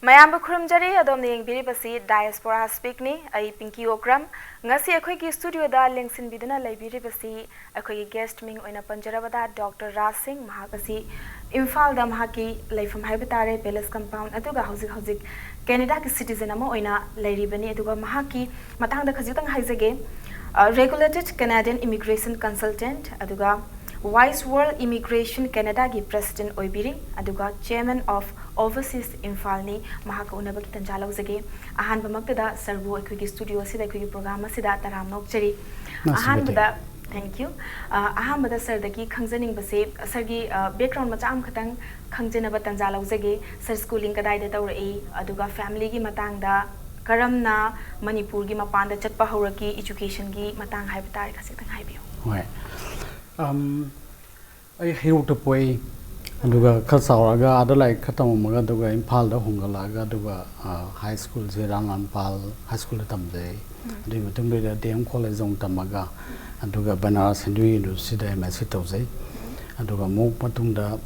Mayamba Kurumjari Adom Yengbiribasi Diaspora Speakni, I Pinky Okram, Ngasi Akwiki Studio da Lengsin Biduna Libiribasi, Akwiki guest Ming Oina Panjarabada, Dr. Ras Singh Mahakasi, Imphal da Mahaki, Life from Habitatare, Palace Compound, Aduga Hauzik, Canada citizen Amo Oina, Laribani, Aduga Mahaki, Matang the Kazutang Haizage, regulated Canadian immigration consultant, Aduga. Wise World Immigration Canada gi President Oibiri, aduga Chairman of Overseas Infalni, Mahaka Unabaki Tanjala Zage, Ahan Bamakda, Servo Equity Studio, Sida Equity Program, Sida Taram Nokcheri, Ahan Bada, thank you. Ahan Bada Sardaki, Kangzaning Base, Sergi, background Matam Katang, Kangjanaba Tanjala Zage, Sir Schooling Kadai Tauri, aduga family gi Matanga, Karamna, Manipur gi Mapanda, Chatpa Horaki, education gi Matang Habitat, Kasitang Hibio. I hear to pay Duga Kasaraga, other like Katamaga, Duga Impal, the Hungalaga, Duga High School, Zerang and Pal, High School at Tamde, the Dame College on Tamaga, and Duga Banaras Hindu University, Masitose, and Duga Mok Matunda,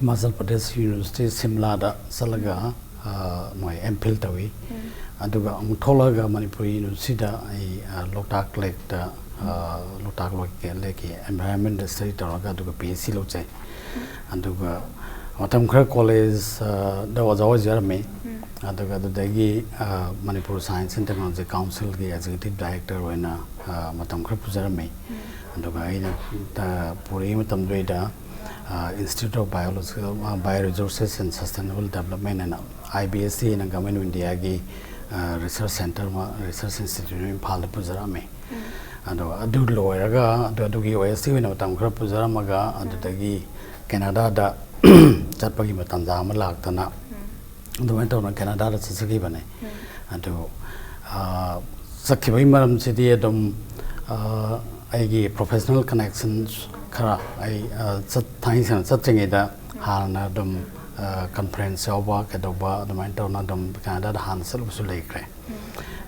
Masal Pradesh University, Simlada, Salaga, my Empiltawi, and Duga Mutolaga, Manipuri University, a Lotak Lake. Lotak Lake environment study Taraga to PhD Loche and to Matam College there was always Jeremy and the Degi Manipur Science and Technology Council the executive director when Matam Jeremy and the Puri Matam Data Institute of Biological Bioresources and Sustainable Development and IBSC in a government of India Research Center Research Institute in Palapuzarame. And a dude lawyer, the Dugi OSC in a Tam Krapuzaramaga, and the Dagi Canada, Chatpagi Matanzama Laktana, and the went on Canada, Sakibane, and to Sakibimaram City, I professional connections, Kara, I times and suching it, Hanadum conference over Kadoba, the Mantonadum, Canada, Hansel Sulake.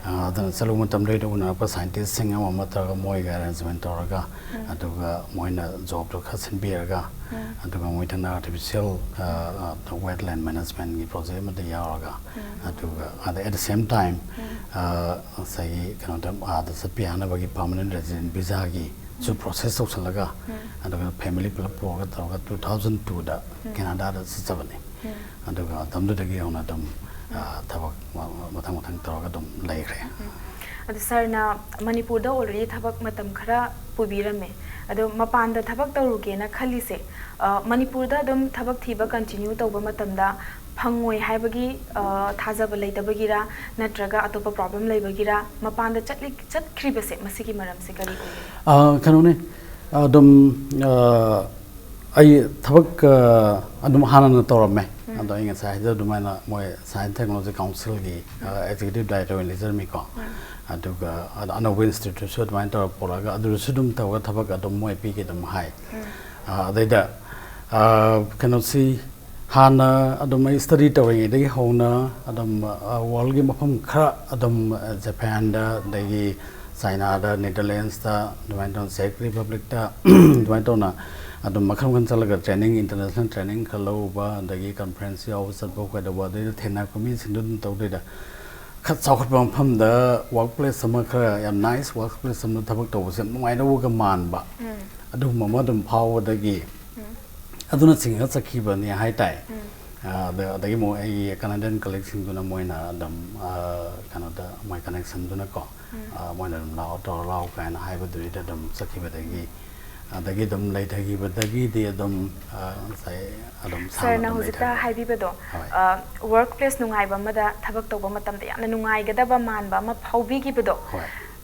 The Salamatam later when a scientist sing a matter Moiga as Ventoraga, and to Moina job to Cousin Bierga, and to go with an artificial wetland management project at the Yaraga, and to at the same time, say, the Sapiana Bagi permanent resident Bizagi, so process of Salaga, and the family program 2002, the Canada 70, and to come to the Gionadum. Tabak Matang Toragadum Lake. The Sarna Manipurda already Tabak Matam Kara Pubirame. Ado Mapanda Tabak Torugena Kalise. Manipurda dum Tabak Tiba continue to Matamda, Pangway Habagi, Taza Baleta Bagira, Natraga Atopa problem Labagira, Mapanda Chatlik Chat Kribase, Masiki Maram Sikari. Canone I Tabak Adumhana Torame. And doing a side of the Science Technology Council, executive director in Lizarmico, and took an institute to my Poraga, the Resudum Tower Tabaka, Moy Peak at them high. They cannot see Hana, Adam study towing the Hona, Adam Walgim of Kra, Adam Japan, the Sinada, Netherlands, the Duanton Czech Republic, the Duantona. The Macam Salaga training, international training, Kaloba, and the conference of Saboka, the Wadi, Tena Commission, didn't talk to the cut out from the workplace, some nice workplace, some Tabacos, and no, I don't work a man, but I do my modern power the gay. I do not think that's a keeper near high tide. The more a Canadian collection to Namoina, Canada, my connection to Nako, one of them loud or loud and hybrid, them Sakiba the gay. The Gidum later give the Gidiadum say Adam Sir Nahuzita Habibedo workplace Nungaiba Mada Tabak Tobomatam and Nungai Gadaba Manba Map how big Gibedo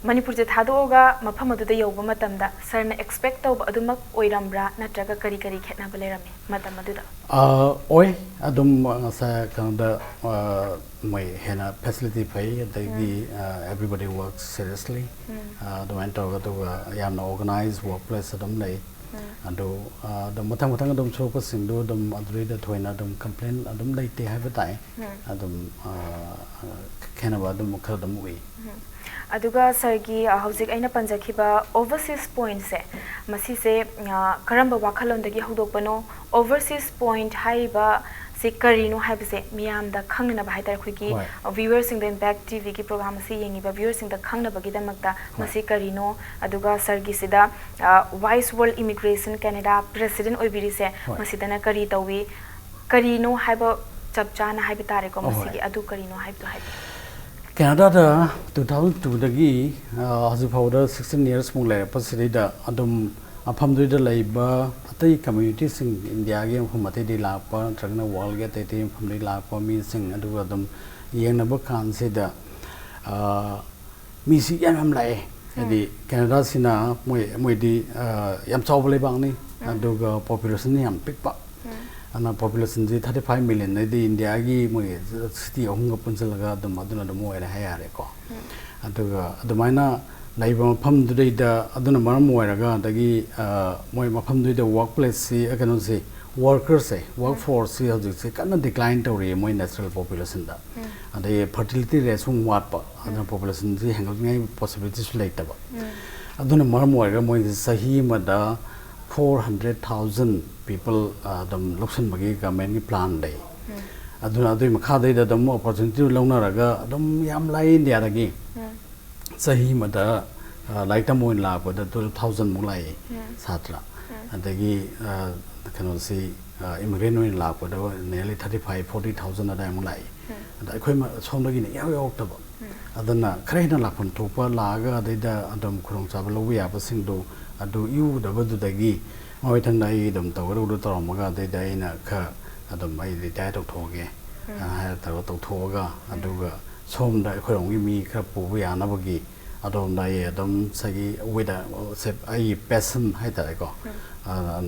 Manipur Tadoga Mapamadu the Yobomatamda Sir expect of Adumak Oirambra Natraga Karikari Ketnabalerami Matamaduda Oi Adum Canada my henna facility pay everybody works seriously the went over to Yan organized workplace at them lay and do the Matamatang focus in do them agree that when Adam complain Adam late they have a tie Adam Canada Mukadam way. Aduga Sargi Hauzik Aina Panjakiba overseas point se Masise Karamba Wakalon the Gihudopano overseas point Haiba masi karino haibse miyam da khangnaba haidar khugi viewers sing the impact tv ki program si yengi ba viewers sing da khangnaba gi damakta masi karino aduga sargi sida wise world immigration canada president oibiri se masi dana kari tawi karino haiba chapchana haibi tare ko masi gi adu karino haibto haib Canada da 2002 dagi hazu powder 16 years mung le pasiri da adum afam dui da laiba atai community sing India ge phum atai di la pa tragna wall ge tai tim phum di la pa mi sing adu adum yeng na ba kan se da mi si yam lai adi Canada sina moi di yam chaw le bang ni adu ga population ni yam pik pa ana population ji 35 million nei di India gi moi city ahung ga punchal ga adum aduna do moi ra hayare ko adu ga adumaina laiba mafam du da aduna maram moiraga dagi moi mafam du da workplace si akano si workers say workforce si hojik si kana decline to re moi natural population da adai fertility rate sung wat pa aduna population ji hangal ngai possibilities laita ba aduna maram moiraga moi sahi ma da 400,000 people dam loksan bagi government gi plan dai aduna adui makha dai da dam opportunity launa raga dam yam lai india dagi sahi ma da like ta moin la ko da 2000 mu lai satra adagi kano si immigrant oin la ko da nearly 35-40,000 da mu lai da khoi ma som dagi ne yaw yaw ta ba adana khare na la phun to pa la ga dai da adam khurong cha ba lo ya ba sing do adu yu da ba du dagi moi thang dai dam taw ro do tor ma ga dai dai na kha adam ai dai dai tok tho ge ha ta ro tok tho ga adu ga som da khorong gi mi kha pu ya na ba gi adom dai adom sagi with a sep ai passion hai ta ko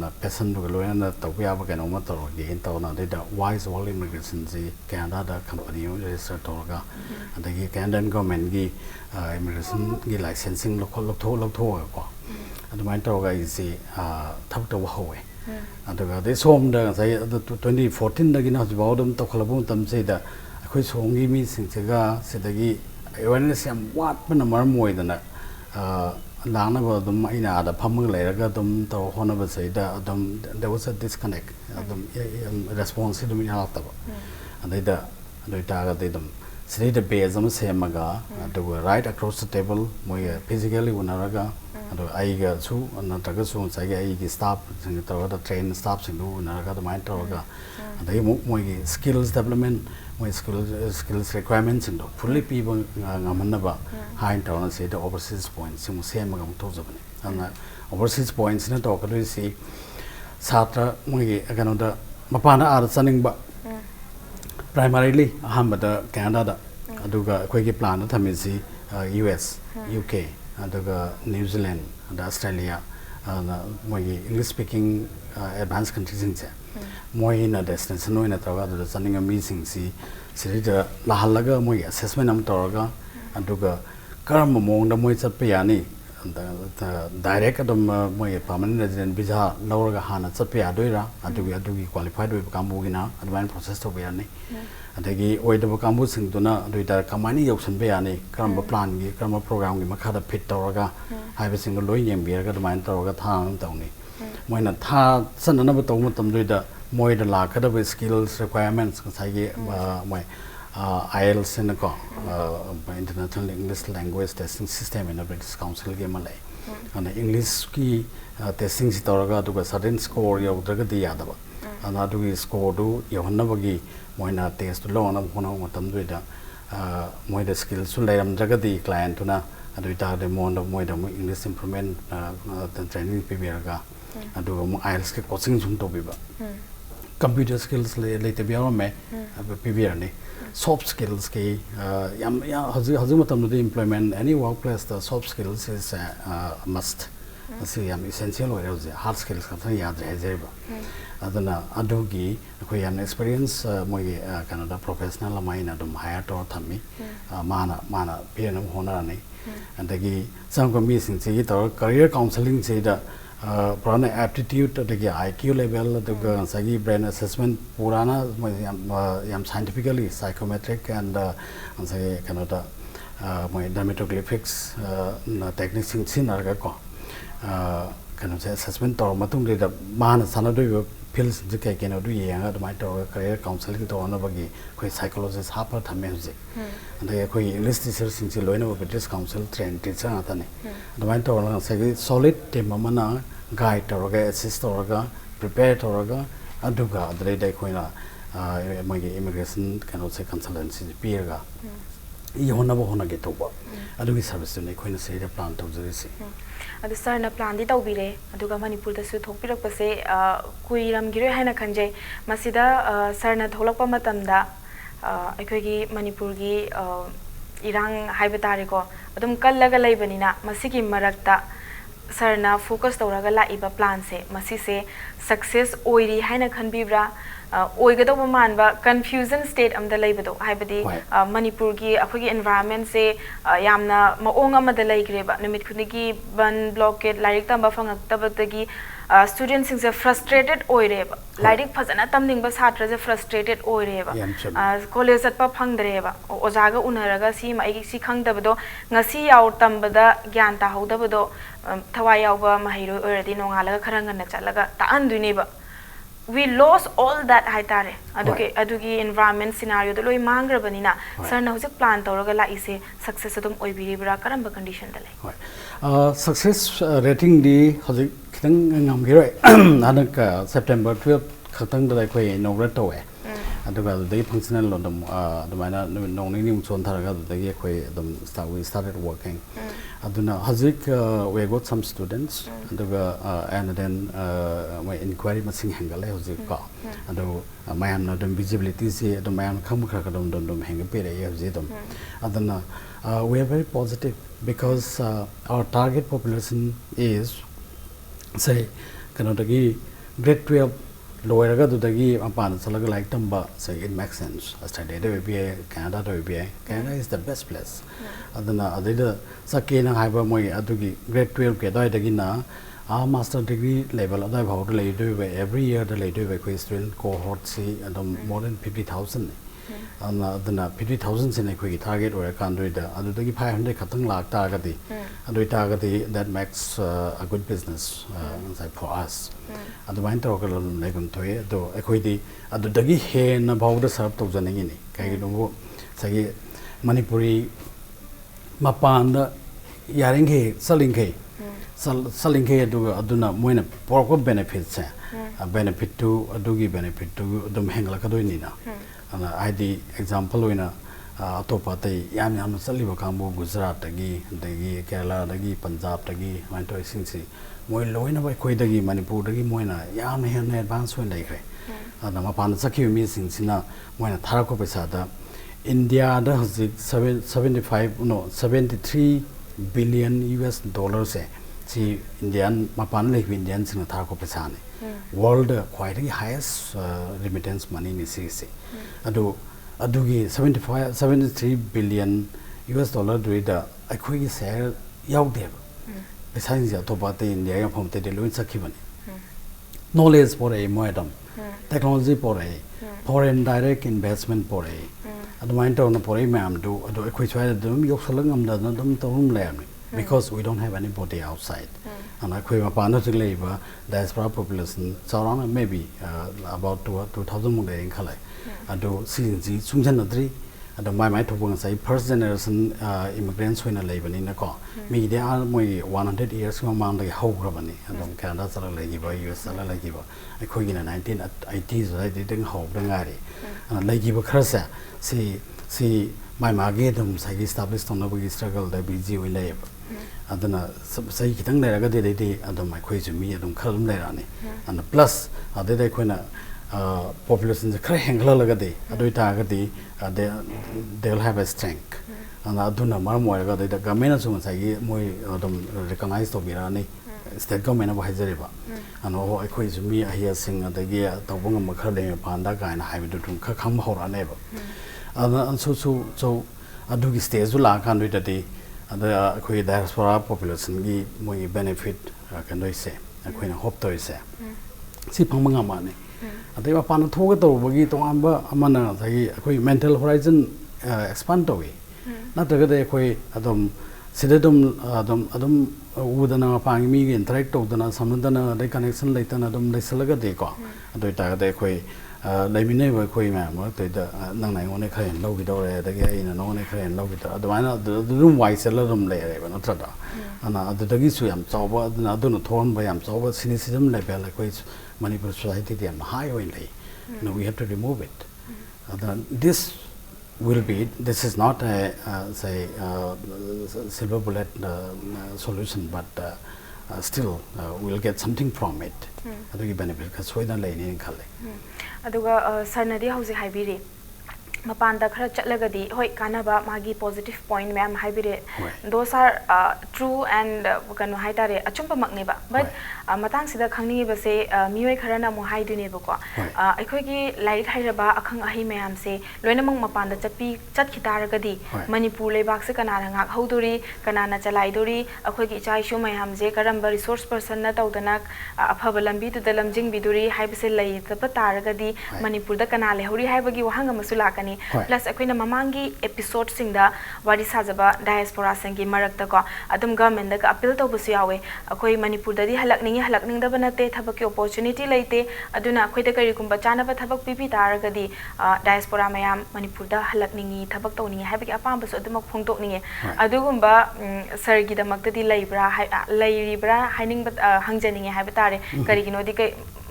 na passion du lo na taw ya ba ga no ma tor gi in taw na dai da wise world immigration ji Canada da company register tor ga adagi Canadian government gi immigration gi licensing lo tho ko adumai tor ga isi thap to hawe aduga dai som da sai 2014 da gi na ba dum to khalabum tam sei da akhoi songi mi sing ga sedagi awareness yam wat bana mar moi da na lana ba dum ina da phamung lai raga dum to hona ba sei da dum there was a disconnect dum response dum ya ta ba adai da adoi ta ga dai dum sri the base am same ga to right across the table moi physically unaraga ado ai ga chu na ta ga chu sai ga ai gi staff sing to da train staff sing do unaraga da mind to ga adai moi gi skills development moi skills requirements and fully people ngamanna ba high town say the overseas points sim same ga to jabane ana overseas points na to ka do si satra moi gi agano da mapana ar chaning ba primarily ahambada Canada da aduga khoi gi plan na thami si US UK aduga New Zealand and Australia moi gi English speaking advanced countries in che moi na destination no na tawa da chaning amazing si siri da la halaga moi assessment am toraga aduga karam mong da moi chat pa yani direct adum moi permanent resident visa lauraga hana chat pa yadoira adugi qualified we kambu gina advance process to yani adagi oidaba kambu sing duna aduida kamani yausan be yani karamba plan gi karamba program gi makha da fit toraga haiba sing loi yem biraga adman toraga thang tawni moina tha sanana ba taw matam duida moi da la kada be skills requirements sai gi moi IELTS in ko international English language testing system in the British Council ge malai ana English ki testing si toraga aduga certain score yaudraga di yadaba ana adugi score du yohanna bagi moina test lo na hono matam duida moi da skills su lairam draga di client na aduita de mon moi da English improvement training pibiraga aduga mo IELTS ke coaching sum to biba computer skills later biaro me pibir ni soft skills ke yam hazu matam de employment any workplace the soft skills is must asi yam essential or hard skills ka yad reheba adana adugi ko yam experience moi Canada professional maina dum hire to thami mana pianam hona ni andagi sang ko mi sing chi to career counseling che da purana aptitude the IQ level the sagi brain assessment purana yam scientifically psychometric and say Canada my dermatoglyphics techniques sin arga ko kind of assessment or matung de mana sana do pills the cake and do yang at my door career counseling to one of a psychologist harper to music and they english teachers since you learn about this council train teacher atani the my door say solid temamana guide or assist or prepare or aduga the day koina my immigration cannot say consultancy peer Ihona Bohona get over. I do service to Nicoina say the plant of the Risi. At the Sarna plan did obire, Aduga Manipur the suit Hopira Pase, Kuiram Giri Hana Kanje, Masida, Sarna Tolapa Matamda, Equigi Manipurgi, Irang Hybatarico, Adum Kalaga Labanina, Masiki Marakta. Sarna focus Toragala Iba plan se, Masise, success oiri Hana Kanbibra, Oigado Manba, confusion state the labado, Hibadi, Manipurgi, Apugi environment say, Yamna, Maonga Madalay Greba, Namikunigi, Ban blockade, Larikta Bafang Tabatagi, students is a frustrated oireba, Larik Pazana Taming Basatra is a frustrated oireba, college at Papangdreva, Ozaga Unaraga, see my Sikang Dabado, Nasi out Tambada, Gyanta Hodabado, Tawayaba, Mahiru, Erdi, Nongala, Karanga, Chalaga, Taanduniba. We lost all that haitare. Aduki environment scenario the loy mangra banina. Sir now is a plan toragala is a success of oibiribra karamba condition the success rating the Hozik Namgira Anaka September 12th Katang the Lakeway no retowe. Aduga the functional on the minor no name son Taraga the Yakeway we started working. Aduna Hazik we got some students and then my inquiry machine hangale Hozika and my am visibility see the man come crackadum dum hang a pere yazidum. Adana we are very positive because our target population is say Kanotagi grade 12 lower to the give upon Salaga like Tamba, say it makes sense. I studied Canada, Canada is the best place. Adana Adida Sakina Hyper Moy Adugi, grade 12 Kedagina, our master degree level of the how to every year the later equestrian cohort C and more than 50,000. And then 50,000 in a quick target or a country, the other 500 Katang Lak target, and we target that makes a good business for us. At the winter, Legon Toy, though equity at the Dagi Hen about the Sarp of Zanini, Kaido, Sagi Manipuri Mapanda Yaring selling hay to Aduna Moina pork benefits, a benefit to a doggy benefit to Dum Henglacadoinina. And ID example in a Topate Yam Saliva Kambu, Gujarat, Dagi, Kerala, Dagi, Punjab, Dagi, Manto Sinsi, Moilona by Koidagi, Manipur, Dagi, Moina, Yam Hen advance when they and Mapan Saki missing Sina, Moina Tarako Pesada. India has 73 billion US dollars. See Indian Mapan like Indians in a Tarako Pesani. World quite highest remittance money in the CC. Adugi 73 billion US dollar reader. I quickly say, Yaw there. Besides the Topate India from the Louis Sakivan. Knowledge for a modem, technology for a foreign direct investment for a. At the mind on the Pori Mam do a quick try to do Yosalangam doesn't them to room lamb because we don't have anybody outside. And I quit upon the labor, diaspora population, surround maybe about 2,000 more in Kalai. I do see Sunjanadri, and my to say first generation immigrants when a labor in a car. Me, they are 100 years among the whole company, and Canada Salagiva, US Salagiva. I quit in 1980s, I didn't hope the Gari. And Lagiva Crasa, see my Magadum, I established on the struggle, the BG will labor. Adana say kitang leraga de adom my question me adom kalum lerani and plus they quena population the kra hengla laga de adoita agadi they will have a strength and aduna marmoga the government so say moi adom recognized to birani state government of Hajariba and oh I question me here sing the gear the wong makale panda guy and have to come hora never and so adugi stage la kan with the the diaspora population gi moi benefit can do say I hope to say si pangmanga mane adai pan thoga to bagi to amba amana sai mental horizon expand to we na taga de koi adom sida adum udana pangi mi gi interact tawdana samdana de connection laitana adum laisalaga de ko adoi ta de khoi laimine ba khoi ma mo te da nang nai ngone khain lau gi dore da gi aina ngone khain lau gi da adumana adum wise la dum le re ba no tra da ana adagi su yam chawba aduna aduna thon ba yam chawba cynicism level la khoi Manipur society de yam high oi le no we have to remove it this will be this is not a say silver bullet solution but still we'll get something from it adagi benefit ka soida lai ni khale aduga sarnadi hausi haibiri mapanda khara chatlagadi hoi kanaba magi positive point ma'am haibire those are true and kanu haitare achumpa makne ba but matang sida khangni ba se mioi khara na mo haidune ba ko aikoi gi laik hairaba akhang ahi ma'am se loinamang mapanda chatpi chatkhitaragadi manipur lebak se kanana ngak hauduri kanana chalai dori akoi gi chai shu ma'am je karamba resource person na tawdana aphaba lambi tu dalam jing biduri haibse lai tapa taragadi manipur da kanale hori haibagi wahanga masulakani plus akoina mamangi episode singda wari sajaba diaspora singi marakta ko adum government da appeal to busu yawe akoi manipur da di halakning da banate thabak ki opportunity laite aduna akoi da kari kumba chana ba thabak pipi taragadi diaspora mayam manipur da halakningi thabak tawningi habaki apam busu adum phongtokningi adugumba sir gi da makta di lairibra haining hangjaningi haibitare kari gino di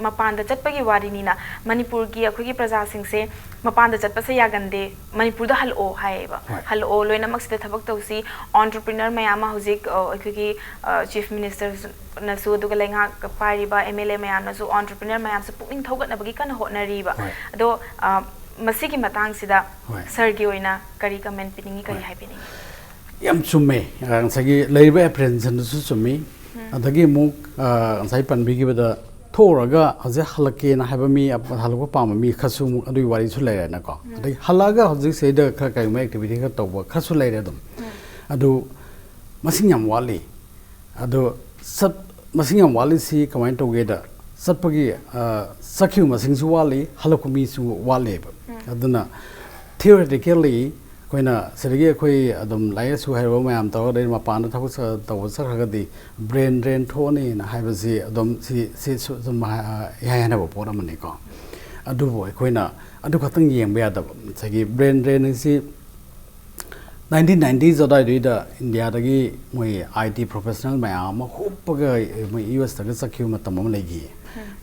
mapanda chatpagi warini na manipur gi akoi gi praja sing se mapanda chatpa se yagande manipur da halo haiba halo loina maksida thabak tawsi entrepreneur mayama hojik akoi gi chief minister na su du galenga pariba mla mayam na su entrepreneur mayam se pukning thogat na bagi kan honariba ado masigi matang sida sir gi oina kari comment piningi kari haipiningi yam chumme sagi leiba apprehension su chummi adagi muk sai panbi gi bada thoraga haje halake na haba mi halwa pama mi khasu adui wari su lai na ko adai halaga haje se da kha kai ma activity ka tawba khasu lai dum adu masing yam wali adu sat masing yam wali si kamai to ge da satpagi sakhu masing su wali halaku mi su wali aduna theoretically koina sergi koi adum lai su hairo mayam taw dai ma pan thabu taw saragadi brain drain thoni na haibasi adum si ma ya na bo pora mani ko adu boy koina adu khatang yeng ba da sagi brain drain si 1990s odai da India dagi moi IT professional mayam huppaga moi US daga sakhu matam am legi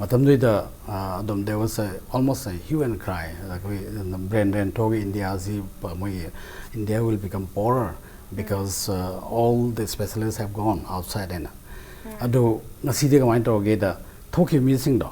matam da adum there was almost a hue and cry like the brain drain to India si moi India will become poorer because all the specialists have gone outside and ado ngasi de kamai to ge da thoki mi sing do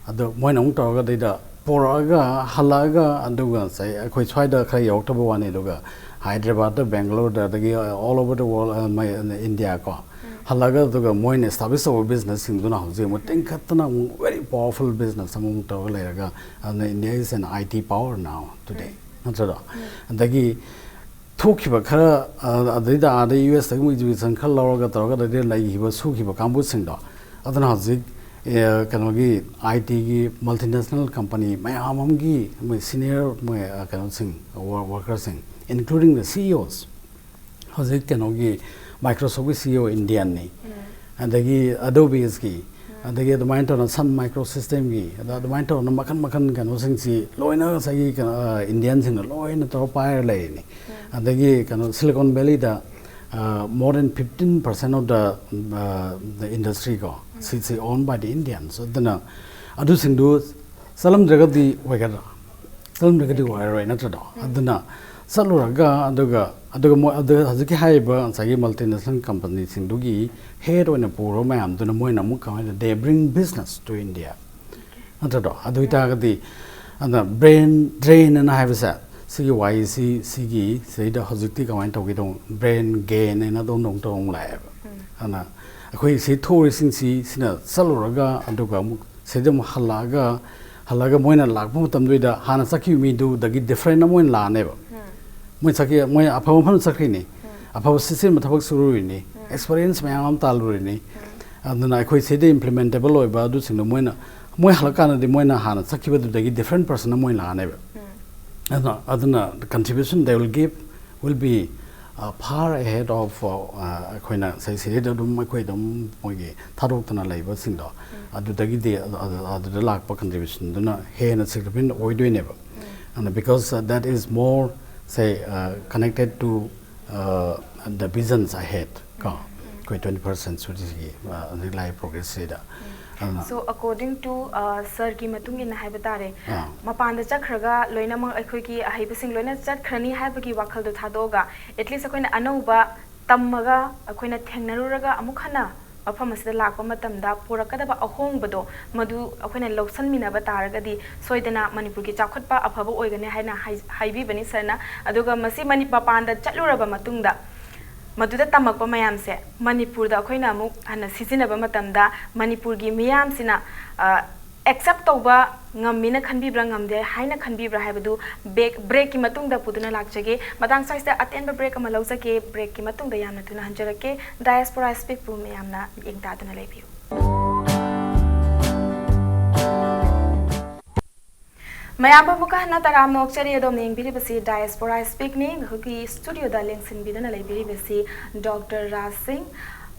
ado moi nong to ga da poraga halaga adu ga sai akhoi chwai da khai yok to ba ne do ga Hyderabad da Bangalore da all over the world my India ko halaga do ga moi ne establish our business sing do na ho je mo ting khatna very powerful business among to la ga and India is an IT power now today natra andagi thokiba khara adida ada US da mu education khal lawga tawga da lai hiba su khiba kambu sing do adana hojik kanogi IT gi multinational company mayamam gi senior kanon sing workers sing including the CEOs hojik kanogi Microsoft CEO Indian ni andagi Adobe gi andagi the mind on Sun Microsystem gi the mind on makan kanon sing si loina sagi Indian sing loina to pair lai ni andagi kanon Silicon Valley da more than 15% of the industry go is owned by the Indians so then adu sing do salam jagadi wagara salam jagadi wagara na trado aduna saluraga aduga mo adu haziki haiba sagi multinational company sing dugi head on a puro mayam duna mo na mu ka they bring business to India trado adu ita gadi and brain drain and have sa sigi YC sigi seida hazikti ka wan tawgi dong brain gain na dong tong la ana akhoi si thori sing si sina saluraga aduga mu seida mu halaga moina lakbu tam doida hana sakhi mi do dagi different moin la ne ba moi sakhi moi aphaw pham sakhi ni aphaw system thabak suru ni experience mayam taluri ni aduna akhoi seida implementable oi ba du sing moina moi halaka na di moina hana sakhi ba dagi different person moin la ne ba aduna the contribution they will give will be far ahead of akoina say siri dum akoi dum mogi tharok tana laiba singdo adudagi de adu lak pa contribution duna he na significant oidoi neba and because that is more say connected to the visions ahead ka koi 20% suri life progress da so according to sir ki matung in haibetare mapanda chakhraga loina mang akhoi ki haibasing loina chatkrani haibagi wakhal do thadoga at least akoina anouba tammaga akoina thengnaruraga amukhana afam asida lakpa matamda purakadaba ahongbado madu akoina lawsan minaba taragadi soidana manipur ki chakhatpa afaba oigane haina haibi bani sarna aduga masi manipa panda chatluraba matungda Madhuda तमकप मयाम से मणिपुर दा अखोइना अमुक हना सिजिनबा मतमदा मणिपुर गी मियाम सिना accept तौबा ngamiना खनबिब्रा ngamde haina खनबिब्रा हाइबदु break की मतुंग दा पुदुना लाकजगे मदांग Shaista अटेनबा break अमा लौजगे break की मतुंग दा यामना तुना हंजरके diaspora speak Pu मयामना इंगदादुना लेबियु Mayamba Bukana Taram Nokchari Doming Biribasi Diaspora Speak Ning, Huki Studio da Links in Bidana Biribasi, Dr. Ras Singh,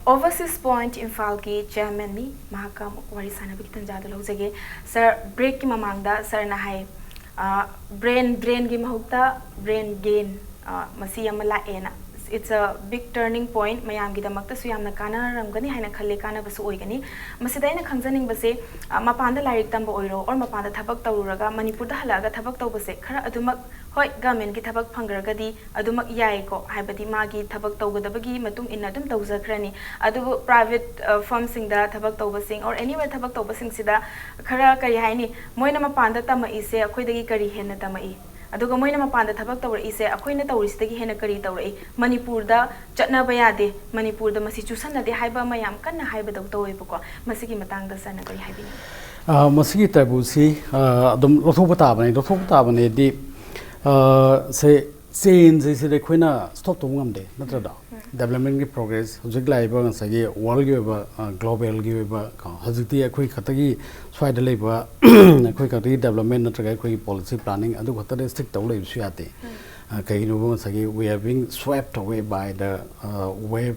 Overseas Point in Falki, Chairman ni, Mahakam Warisana Bikitan Jadalozage, Sir Break Mamangda, Sir Nahai, Brain Gimahukta, Brain Gain, Masiyamala Ena. It's a big turning point. Mayam gida makta suyam nakana ramgani haina khalle kana basu oigani. Masidai na khangjaning base mapanda larik tamba oiro or mapanda thabak tawuraga Manipur da halaga thabak tawbase khara adumak hoi government ki thabak phangragadi adumak yai ko haibadi magi thabak tawgadabagi matung inna dum tawzakrani adu private firm sing da thabak tawbasing or anywhere thabak tawbasing sida khara kari haini moina mapanda tama ise akoidagi kari henna tama I aduga moina mapanda thabak tawra ise akoina tawrisitagi hena kari tawrai Manipur da chatna bayade Manipur da masi chusanna de haiba mayam kanna haiba daw tawai buko masigi matang da sana kari haibini masigi tabusi adum lothopata bane di say change is the koina stop to ngamde natrada development ki progress hojik laiba ngasagi world gi ba global gi ba hojikti akoi khatagi swaida leiba akoi khatagi development natraga akoi policy planning adu khatare stick taw leisu yate kai no ngasagi we are being swept away by the wave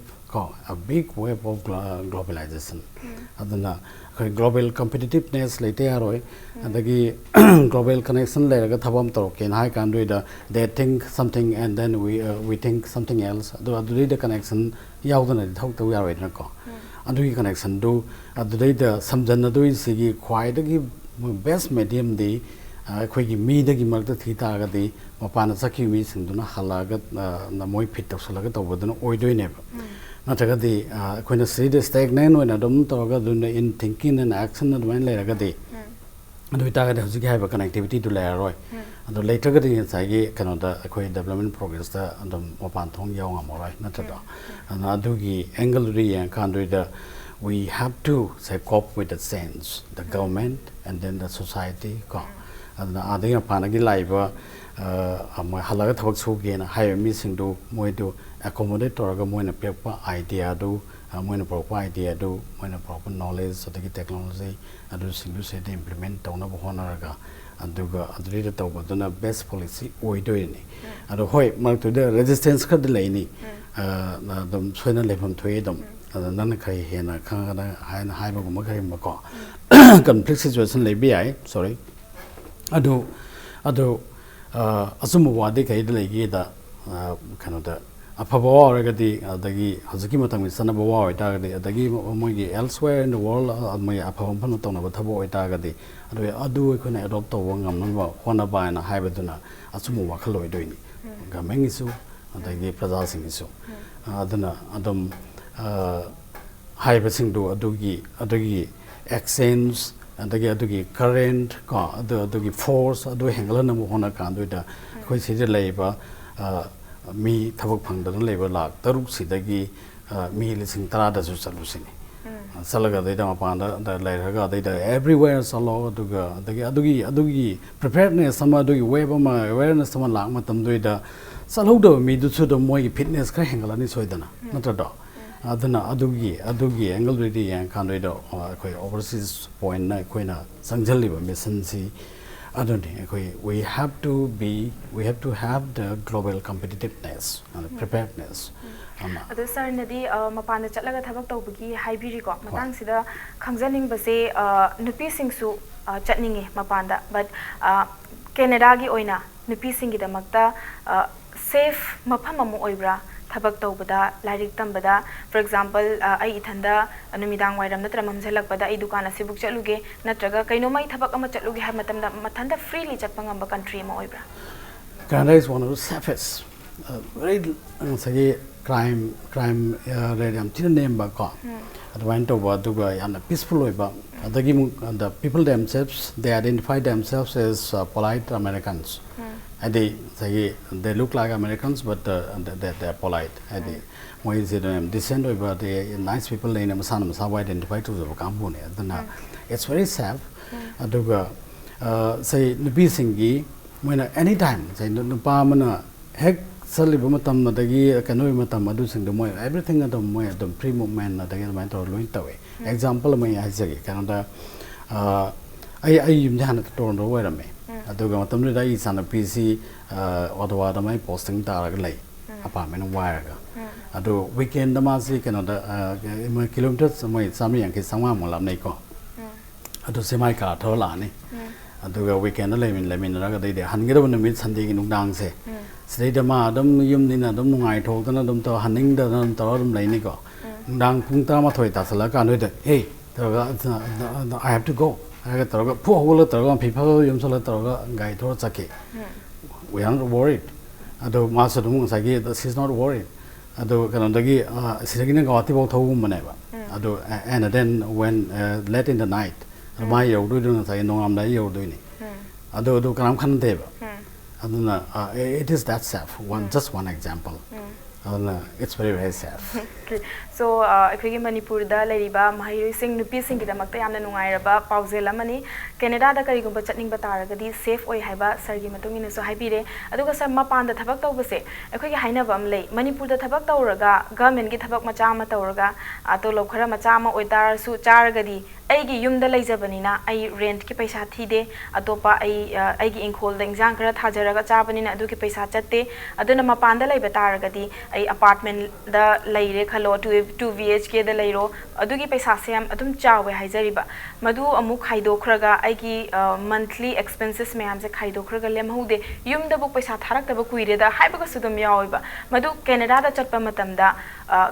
a big wave of globalization aduna global competitiveness laite aroi adagi global connection leraga thabam toroken hai kandu da they think something and then we think something else adu the connection yaudana thok taw yaroi na ko adu connection do adu the samjan adu sigi khwai dagi best medium di khoi gi mi dagi marta thi ta ga di mapana sakhi mi singduna halaga na moi fit taksalaga tawbaduna oidoi ne Natagadi, when the stagnant when I don't talk in thinking and action and when later day. And we target has have a connectivity to Laroy. And the later getting inside Canada, acquired development progress and the Mopantong Young Amorai, Natada. And Adugi, Angle and country, we have to say cope with the sense, the government and then the society. And the other Panagi Live. My halaga thok so gain higher missing do moi do accommodate or go moina paper idea do moina proper idea do moina proper knowledge so the technology adu singu se implement tawna bo honaraga aduga adrida tawba duna best policy oido ni adu hoi mar to the resistance ka delay ni na dum soina lefam thoi dum nan khai hena khanga haina haiba gum khai ma ko conflict situation le bi ai sorry adu assume wadi kai de legi da kanada apabawa oragadi adagi haziki matang sana bawa ita gadi adagi moigi elsewhere in the world mai apawam phan tawna ba thabo ita gadi adu khona adopt to ngam nan ba hona ba na haibaduna assume wa khaloi doini gameng isu adagi praja sing isu aduna adum haibasing do adugi accents adugi current adugi force adu hengala na mo hona kan do da khoi se je leiba mi thabak phang da leiba lak taruk sidagi mi lising tara da su chalu sini salaga da ma pa da leiraga da everywhere salo adugi preparedness sama adugi web ma awareness sama lak ma tam do da salo do mi du su do moi fitness ka hengala ni soidana natra do aduna adugi angle ready and kan do overseas point na koina sangjali ba mission si we have to have the global competitiveness and preparedness. Adu sir nadi mapanda chatlaga thabak tawbagi haibiri ko matang sida khangjaning base nupi singsu chatningi mapanda but Canada gi oina nupi singi da makta safe mafam amu oibra thabak tawbada lairik tambada for example ai ithanda numidang wairam natra mamjelak pada ai dukan asibuk chatluge natraga kaino mai thabak ama chatluge ha matamda mathanda freely chatpangam ba country ma oibra. Canada is one of the safest very say crime rate am tin name ba ko advent over duga yana peaceful oiba adagi the people themselves they identify themselves as polite Americans and they look like Americans but they are polite and when is it descend over the nice people in Masana Masawa identify to the Kambune then it's very safe aduga say nubi singi when anytime say nupa mana hek Salibu matam madagi kanoi matam madu sing the moy everything at the moy the pre movement at the government or lointawe. Example may I say Canada I yum jahan to on the way me. At the government is on a PC or the water my posting target apartment wire. At the weekend the Masi Canada kilometers my Sami and Kisama Molamneko. At the semi car Tolani. At the weekend lemon raga they hung over the mid Sunday in Dangse. Sedama Adam Yumdin Adam I told them to hunting the Torum Lanico. Dang Punta Matoy Tasalaka with hey, I have to go. I got poor hole Toga people Yumsala Toga Guy Torsaki. We are not worried. Ado Master Munsagi, she's not worried. Ado Kanadagi, Sigina got about home whenever. Ado and then when late in the night, my Yodu say no I'm doing it. Ado do Karam Kandeva. It is that safe. Just one example. It's very safe. So, if Manipur da Lariba, Mahiri sing nupi sing the Makayana Nungairaba, Pauzela Mani, Canada da Karigo chatting Bataragadi, safe oi haiba, Sargi Matumina so haibire, Aduka Mapan the Tabak was say, a quick Hainabam lay, Manipur the Tabak Tauraga, government get Tabak Machama Tauraga, Atolo Karamachama or Dar Su Charagadi. Aigi yum da laizabanina ai rent ki paisa thide atopa ai aigi inkol da exam kara thajaraga chabanina adu ki paisa chatte aduna mapan da laiba taragadi ai apartment da laire khalo 2 BHK da lairo adu ki paisa sem adum chawe haijariba madu amu khaido khraga aigi monthly expenses me amse khaido khraga lemhaude yum da bu paisa tharak da bu kuire da haiba ka sudum yawiba madu Canada da chatpa matamda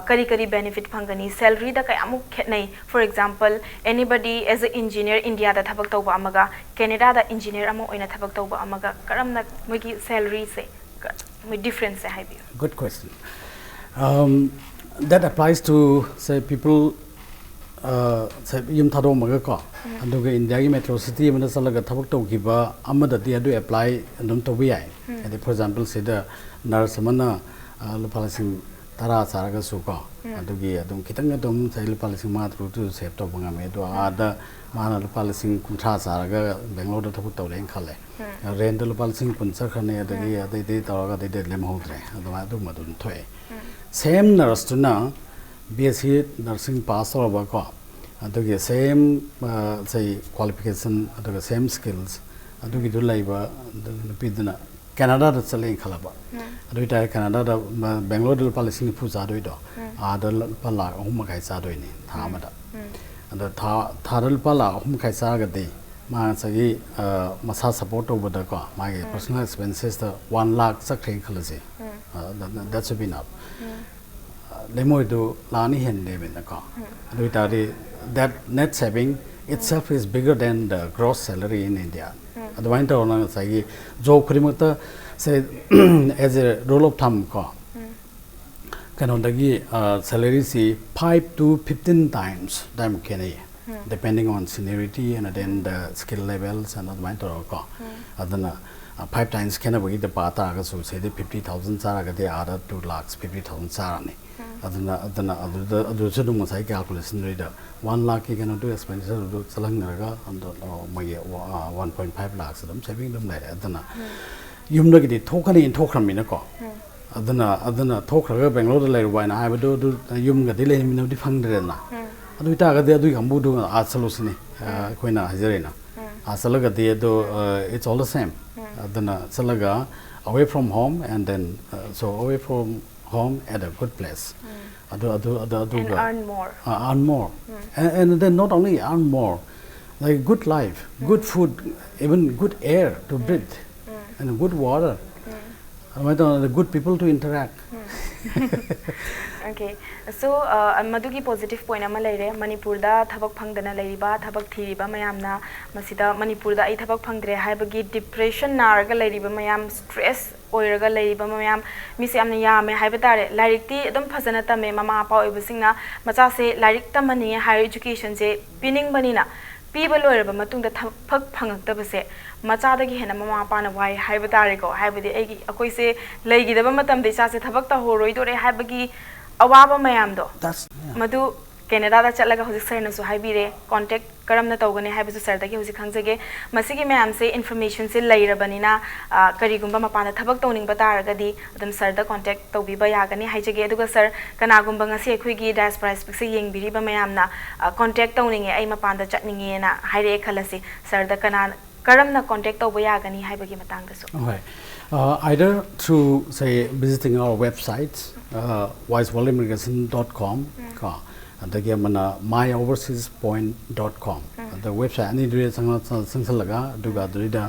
kari benefit phangani salary da kayamu khetnai for example anybody as an engineer India da thabak tawba amaga Canada da engineer amo oina thabak tawba amaga karamna mogi salary se mo difference se haibi. Good question. That applies to say people say yum thado maga ko aduga India gi metro city mana salaga thabak tawgiba amada dia do apply dum tawbi ai for example say the nurse mana lupalasing Tara Saraga Suko, Adugi, Adum Kitanga Dum, Sail Palising Matru to save Topangame, to other Mana Palising Kuntra Saraga, Bangalore to Puto and Kale. Rental Palising Punsakane, they did Toga, they did Lemhodre, Adumadun Toy. Same nurse to now, BSc nursing pass or Bako, Adugi, same say qualification, the same skills, Adugi to labor, the Pidana. Canada is selling Kalaba. Retire Canada, Bangalore Palising Puzado, Adal Pala, Humakai Sadoini, Tamada. And the Taral Pala, Humakai Sagadi, Masagi, Massa support over the car, my personal expenses, the 1 lakh Sakri Kalasi. That's enough. Lemo do Lani Hen live in the car. That net saving itself is bigger than the gross salary in India. At the winter on Sagi, Joe Primata said as a rule of thumb, Canada salary see 5 to 15 times time Kenny, depending on seniority and then the skill levels and the winter or 5 times Canada the Pata, so say the 50,000 Saraga, the other 2 lakhs, 50,000 Sarani. I calculation reader 1 lakh you cannot do expenditure to Salangaraga and 1.5 lakhs of them saving them like Adana. You look at it tokani in Tokram in a car. Adana Tokra Bangalore like when I would do Yum Gadilla in the Fundrena. And we talk at the Dukambudu Art Solution, Quina Hazarena. salagadi ado it's all the same adana salaga away from home and then so away from home at a good place and earn more and then not only earn more like good life good food even good air to breathe and good water the good people to interact okay so madugi positive point ama leire manipur da thabak phangdana leiriba thabak thiriba mayamna masida manipur da ai thabak phangdre haibagi depression naraga leiriba mayam stress oiraga leiriba mayam misi amna yame haiba tare lairikti edum phajana tame mama apa oibasingna macha se lairik tamani higher education je pining banina piba loiraba matungda thak phangaktabase machadagi hena mama apa na wai haiba tare ko haibadi ai akoi se leigidaba matam de cha se thabak ta horoi dore haibagi awaba mayam do madu Canada da chalaga hoji sir na su haibire contact karamna tawgane haibu sir da ki hoji khangjage masigi mayam se information se leirabanina karigumba mapana thabak tawning bataragadi adum sir da contact tawbiba yagani haijage aduga sir kanagumba ngasi ekhuigi diaspora speak se yengbiriba mayamna contact tawninge ai mapanda chatninge na haire khalasi sir da kana karamna contact tawba yagani haibagi matang da su either through say visiting our website wisevolleyMagazine.com adagi mana myoversespoint.com the website ani dure sanglaga duga durida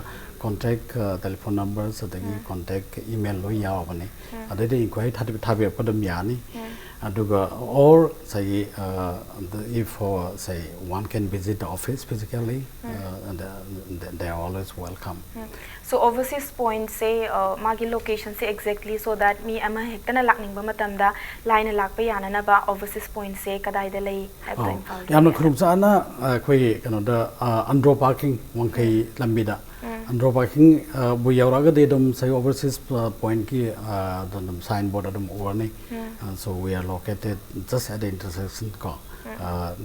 contact telephone numbers adagi contact email lo yawabani adai inquiry thabi padam yani aduga or say if say one can visit the office physically and they are always welcome so overseas point say magi location say exactly so that me ama hektana lakning ba matamda line lakpa yana na ba overseas point say kadai da lei habtain fall yamna khurumsa na khoi kano da andro parking wangkai lambida andro parking bu yawraga de dum say overseas point ki dum signboard dum orni so we are located just at the intersection ko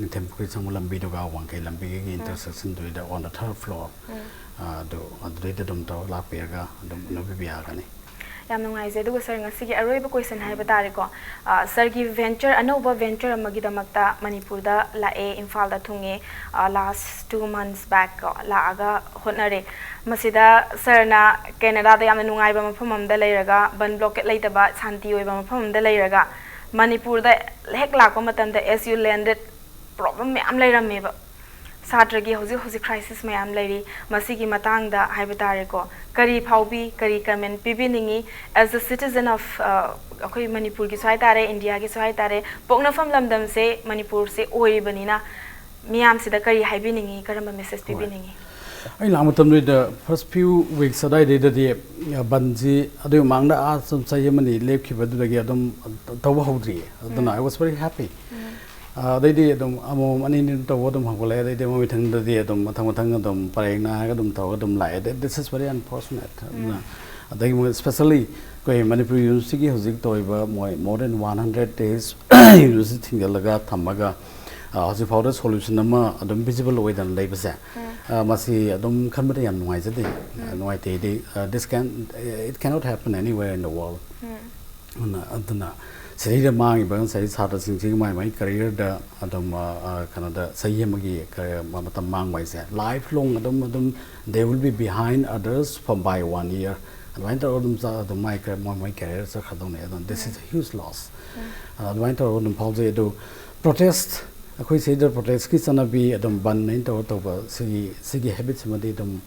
Nithempuri Sangulambi doga wangkai lambi gi intersection do on the third floor do adrede dum to la pega dum no bibiaga ni yam nungai je duga sir ngasi gi aroiba question haiba tare ko sir gi venture anova venture amagi damakta manipur da la e imphal da thunge last 2 months back la aga honare masida sir na Canada da yam nungai ba mafam am da leiraga ban block leita ba shanti oi ba mafam da leiraga manipur da hek lakpa matam da as you landed problem me am leirame ba satragi hoji crisis mayam leiri masigi matang da haibitare ko kari phaubi kari comment pibiningi as a citizen of akoi manipur gi sai tare india gi sai tare pokna fam lamdam se manipur se oi banina miyam sida kari haibiningi karamba message pibiningi ai lamatam the first few weeks adai de banji adu mangda a some sayamani lepkhiba du gi adum tawa hodri aduna I was very happy they did them among any to what them have they did with the Matangatang Parena, Adam Tawadum Light. This is very unfortunate. They especially Manipur University has more than 100 days using the Laga Tamaga as if our solution Adam visible way than labor. Masi Adam Kamari and Wisely. This it cannot happen anywhere in the world. Sarira mang ibang sai sata sing my career da adum Canada sayemagi matam mang mai se lifelong adum they will be behind others for by 1 year and when the my career so this is a huge loss when the pause do protest akoi say the protest ki sana bi adum ban nain to sigi habits madi dum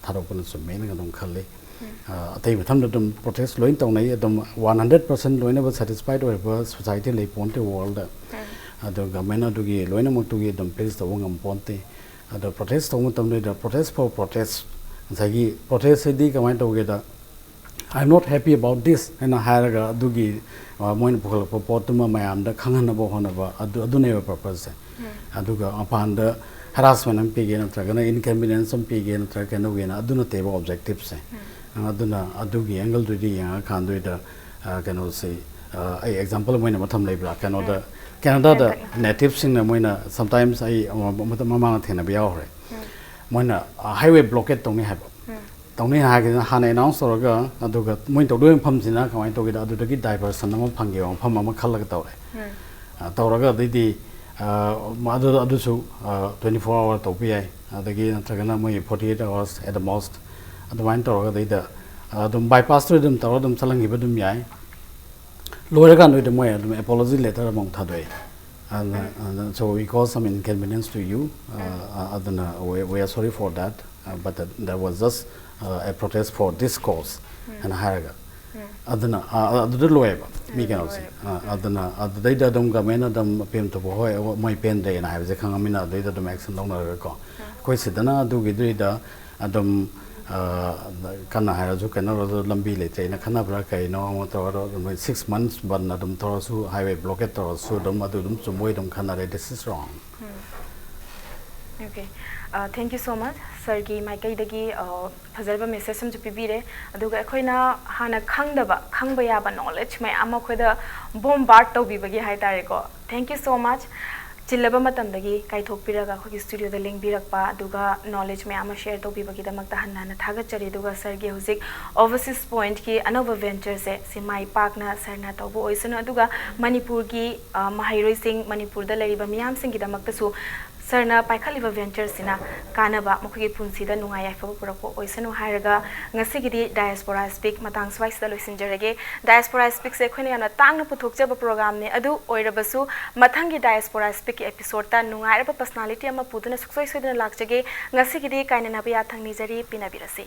tharokun so men adum khali they become the protest loin tong nai dum 100% loina was satisfied over society le ponte world the government do gi loina mo to gi dum place the wong am ponte the protest tong tam the protest for protest sagi protest di kamai to ge da I'm not happy about this and haraga do gi moin pokol potuma mayam da khangana bo hona ba adu ne purpose aduga upon the harassment am pege na tragana inconvenience am pege na tragana wena aduna te objectives aduna adugi angle do di yang kan do da cano say ai example moina matham leibra cano da Canada da natives sing na moina sometimes ai mama thena biaw re moina highway blockade tong ni have tong ni ha ga han announce ga aduga moin to do pham sina kamai to ga adu da gi diversion ma phange pham ma khal ga taw re tawraga di ꯑꯗꯨꯁꯨ 24 hour ꯇꯧꯕ ꯌꯥꯏ ꯑꯗꯒꯤ ꯅꯠꯇ꯭ꯔꯒꯅ ꯃꯣꯏ 48 hours at the most ꯑꯗꯨꯃꯥꯏꯅ ꯇꯧꯔꯒ ꯑꯗꯩꯗ ꯑꯗꯨꯝ bypass ꯑꯗꯨꯝ ꯇꯧꯔ ꯑꯗꯨꯝ ꯆꯠꯍꯟꯈꯤꯕ ꯑꯗꯨꯝ ꯌꯥꯏ ꯂꯣꯏꯔꯀꯥꯟꯗ ꯃꯣꯏ ꯑꯗꯨꯝ apology letter ꯑꯃꯨꯛ ꯊꯥꯗꯣꯛꯑꯦ and so we cause some inconvenience to you we are sorry for that but that was just a protest for this cause and haraga aduna adu loyeba mi can also aduna adida dum government adum pem to hoy moi pen de na have khangamina adida dum action dong na ko koi sidana adu gidrida adum kana haraju kana ro lambi le chaina khana bra kai no mo to 6 months ban adum thorosu highway blockade thorosu dum adu dum chumoi dum khana re this is wrong. Okay. Thank you so much, sir. Gi mai kai dagi fazalba message sum jupi bire. Aduga akoina hana khangba ya ba knowledge mai ama khoida bombard to bibagi hai tare ko. Thank you so much. Chillaba matam dagi kai thok piraga khoi studio da link birakpa aduga knowledge mai ama share to bibagi da makta hanna thaga chari aduga sir gi hojik overseas point ki anova venture se simai park na sir na to bo oisano aduga manipur gi mahairoi sing manipur da lariba miyam sing gi da makta su सरना पाइखालिबा ventures सिना कानबा मखुगी पुनसिदा नुंगाय याफबा पुरको ओइसनु हायरगा ngasiगidi डायस्पोरा स्पीक मतंग स्वाइस दा लोसिनजरगे डायस्पोरा स्पीक से खोने याना तांगना पुथोकजबा प्रोग्राम ने अदु ओइरबसु मथंगी डायस्पोरा स्पीक की एपिसोड ता नुंगायरबा पर्सनालिटी अमा पुदुना सुक्सोय सोयदना लाक्जगे ngasiगidi कायनानाबा याथंग निजरी पिनाबिरसी।